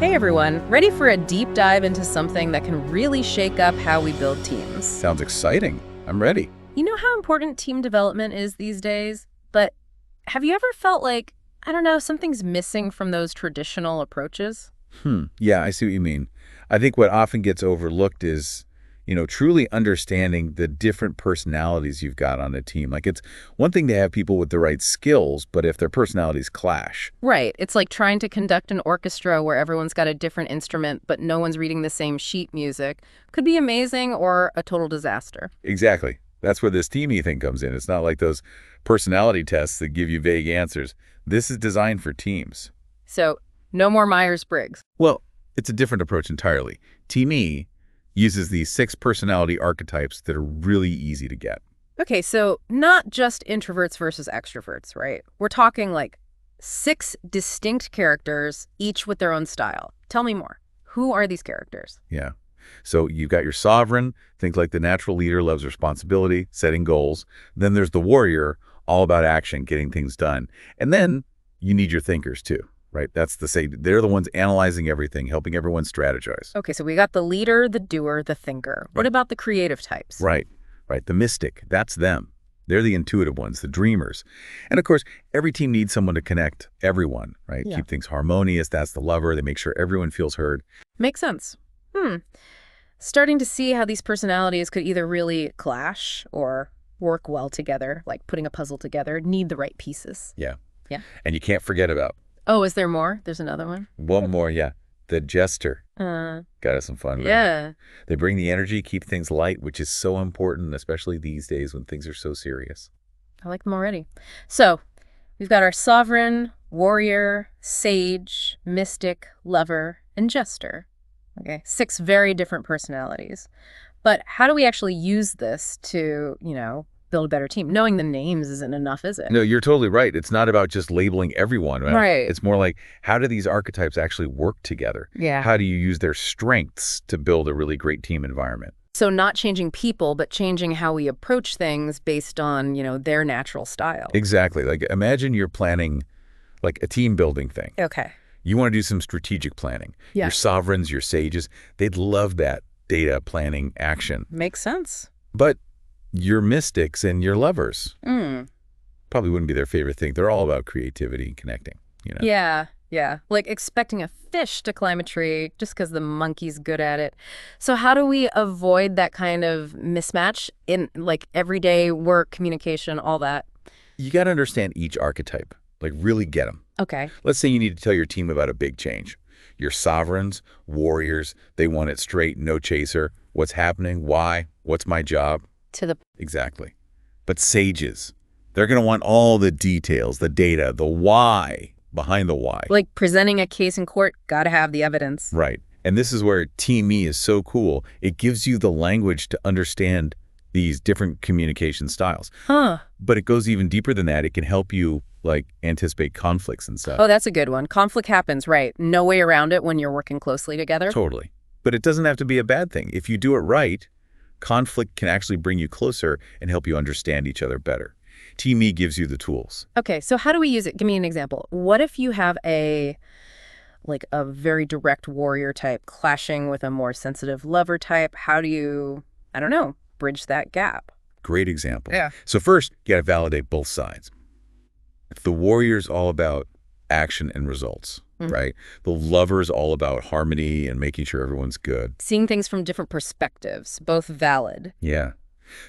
Hey everyone, ready for a deep dive into something that can really shake up how we build teams? Sounds exciting. I'm ready. You know how important team development is these days? But have you ever felt like, I don't know, something's missing from those traditional approaches? Yeah, I see what you mean. I think what often gets overlooked is, truly understanding the different personalities you've got on a team. Like, it's one thing to have people with the right skills, but if their personalities clash. Right. It's like trying to conduct an orchestra where everyone's got a different instrument, but no one's reading the same sheet music. Could be amazing or a total disaster. Exactly. That's where this teamy thing comes in. It's not like those personality tests that give you vague answers. This is designed for teams. So, no more Myers-Briggs. Well, it's a different approach entirely. Team E uses these 6 personality archetypes that are really easy to get. Okay, so not just introverts versus extroverts, right? We're talking like 6 distinct characters, each with their own style. Tell me more. Who are these characters? Yeah. So you've got your sovereign, think like the natural leader, loves responsibility, setting goals. Then there's the warrior, all about action, getting things done. And then you need your thinkers too, right? They're the ones analyzing everything, helping everyone strategize. Okay, so we got the leader, the doer, the thinker. What about the creative types? Right. The mystic, that's them. They're the intuitive ones, the dreamers. And of course, every team needs someone to connect everyone, right? Yeah. Keep things harmonious. That's the lover. They make sure everyone feels heard. Makes sense. Starting to see how these personalities could either really clash or work well together, like putting a puzzle together, need the right pieces. Yeah. Yeah. And you can't forget about Oh, is there more? There's another one? one more, yeah. The jester. Uh, Got us some fun with it. yeah. They bring the energy, keep things light, which is so important, especially these days when things are so serious. I like them already. So, we've got our sovereign, warrior, sage, mystic, lover, and jester. Okay, 6 very different personalities. But how do we actually use this to, build a better team? Knowing the names isn't enough, is it? No, you're totally right. It's not about just labeling everyone. Right. It's more like, how do these archetypes actually work together? Yeah. How do you use their strengths to build a really great team environment? So not changing people, but changing how we approach things based on, their natural style. Exactly. Like, imagine you're planning like a team building thing. Okay. You want to do some strategic planning. Yeah. Your sovereigns, your sages, they'd love that data planning action. Makes sense. But your mystics and your lovers probably wouldn't be their favorite thing. They're all about creativity and connecting, Yeah. Like expecting a fish to climb a tree just because the monkey's good at it. So how do we avoid that kind of mismatch in like everyday work, communication, all that? You got to understand each archetype, like really get them. Okay. Let's say you need to tell your team about a big change. Your sovereigns, warriors, they want it straight, no chaser. What's happening? Why? What's my job? To the Exactly. But sages, they're going to want all the details, the data, the why behind the why. like presenting a case in court, got to have the evidence. Right. And this is where Team E is so cool. It gives you the language to understand these different communication styles. Huh. But it goes even deeper than that. It can help you like anticipate conflicts and stuff. Oh, that's a good one. Conflict happens, right? No way around it when you're working closely together. Totally. But it doesn't have to be a bad thing. If you do it right, conflict can actually bring you closer and help you understand each other better. Team E gives you the tools. Okay, so how do we use it? Give me an example. What if you have a very direct warrior type clashing with a more sensitive lover type? How do you, I don't know, bridge that gap? Great example. Yeah. So first, you got to validate both sides. If the warrior's all about action and results, right? The lover's all about harmony and making sure everyone's good. Seeing things from different perspectives, both valid. Yeah.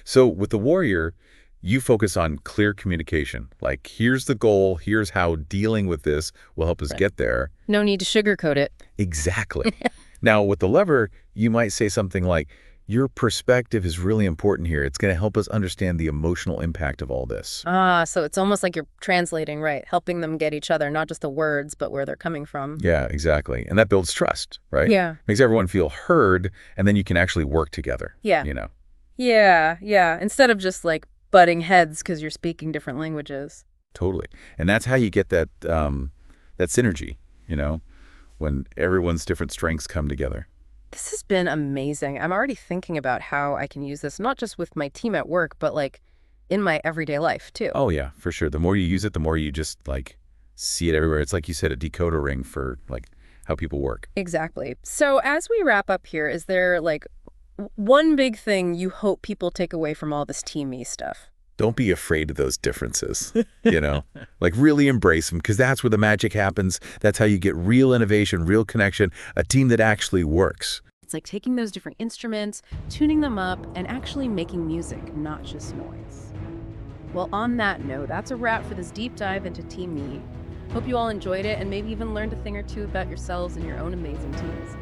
So with the warrior, you focus on clear communication. Like, here's the goal, here's how dealing with this will help us get there. No need to sugarcoat it. Exactly. Now, with the lover, you might say something like, your perspective is really important here. It's going to help us understand the emotional impact of all this. So it's almost like you're translating, right? Helping them get each other, not just the words, but where they're coming from. Yeah, exactly. And that builds trust, right? Yeah. Makes everyone feel heard, and then you can actually work together. Yeah. Yeah. Instead of just like butting heads because you're speaking different languages. Totally. And that's how you get that that synergy, when everyone's different strengths come together. This has been amazing. I'm already thinking about how I can use this, not just with my team at work, but like in my everyday life too. Oh, yeah, for sure. The more you use it, the more you just like see it everywhere. It's like you said, a decoder ring for like how people work. Exactly. So as we wrap up here, is there like one big thing you hope people take away from all this team me stuff? Don't be afraid of those differences, you know, like really embrace them because that's where the magic happens. That's how you get real innovation, real connection, a team that actually works. It's like taking those different instruments, tuning them up, and actually making music, not just noise. Well, on that note, that's a wrap for this deep dive into Team Me. Hope you all enjoyed it and maybe even learned a thing or two about yourselves and your own amazing teams.